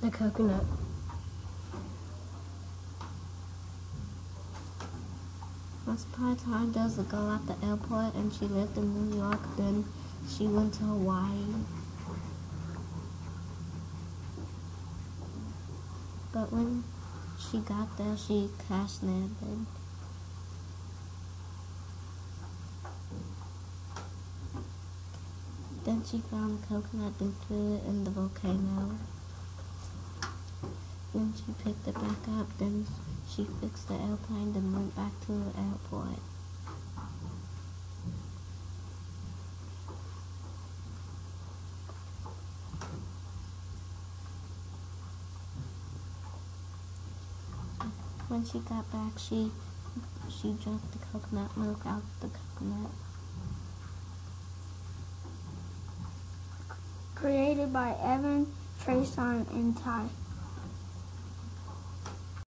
The coconut. Once upon a time, there was a girl at the airport, and she lived in New York. Then she went to Hawaii. But when she got there, she crash landed. Then she found coconut and threw it in the volcano. When she picked it back up, then she fixed the airplane and went back to the airport. When she got back, she drank the coconut milk out of the coconut. Created by Evan Trason and Ty.